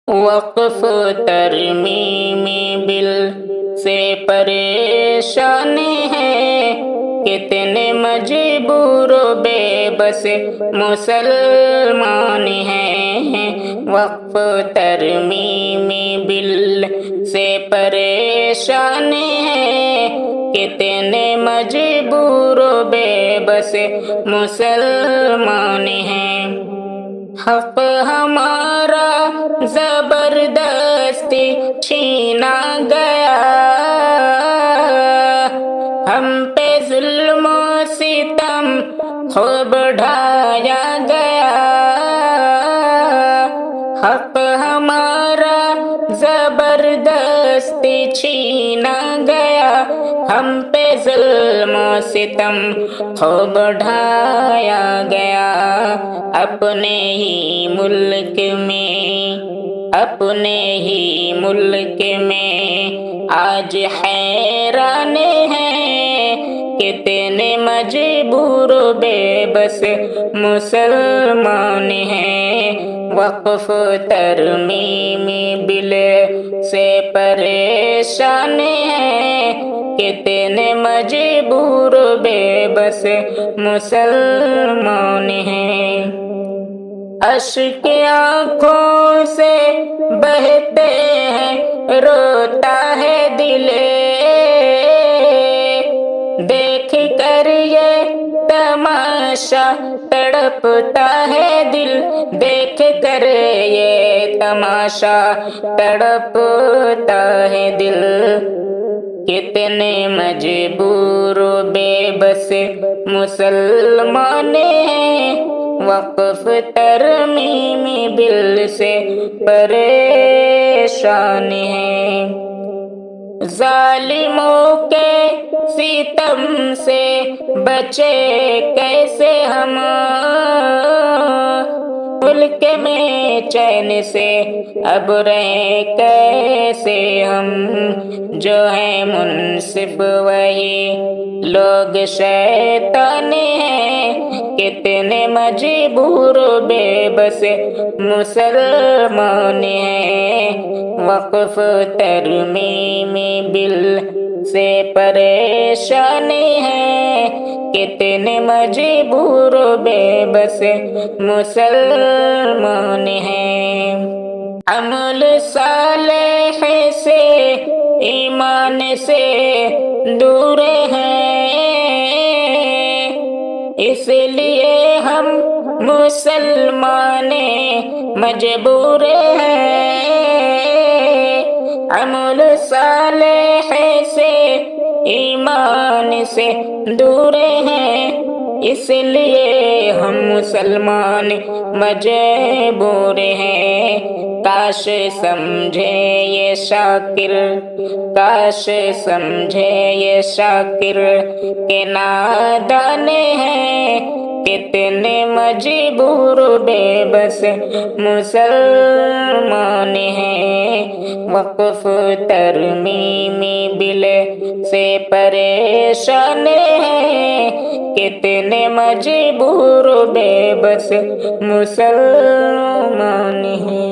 وقف ترمیمی بل سے پریشان ہیں، کتنے مجبور و بے بس مسلمان ہیں۔ وقف ترمیمی بل سے پریشان ہیں، کتنے مجبور و بے بس مسلمان ہیں۔ حق ہمارا زبردستی چھینا گیا، ہم پہ ظلم و ستم خوب ڈھایا گیا۔ حق ہمارا زبردستی چھینا گیا، ہم پہ ظلم و ستم خوب ڈھایا گیا۔ اپنے ہی ملک میں آج حیران ہیں، کتنے مجبور و بے بس مسلمان ہیں۔ وقف ترمیمی بل سے پریشان ہیں، کتنے مجبور و بے بس مسلمان ہیں۔ اشک آنکھوں سے بہتے ہیں، روتا ہے دل، دیکھ کر یہ تماشا تڑپتا ہے دل، دیکھ کر یہ تماشا تڑپتا ہے دل۔ کتنے مجبور و بے بس مسلمان ہیں، وقف ترمیمی بل سے پریشان ہیں۔ ظالموں کے ستم سے بچے کیسے ہم، ملک میں چین سے اب رہیں کیسے ہم، جو ہیں منصف وہی لوگ شیطان ہیں، کتنے مجبور و بے بس مسلمان ہیں۔ وقف ترمیمی بل سے پریشان ہیں، کتنے مجبور و بے بس مسلمان ہیں۔ عمل صالح سے ایمان سے دور ہیں، اس لیے ہم مسلمان مجبور ہیں۔ عمل صالح سے ایمان سے دور ہیں، اس لیے ہم مسلمان مجبور ہیں۔ کاش سمجھے یہ شاکر، کاش سمجھے یہ شاکر کہ نادان ہیں، کتنے مجبور بے بس مسلمان ہیں۔ وقف ترمیمی بل سے پریشان ہیں، کتنے مجبور بے بس مسلمان ہیں۔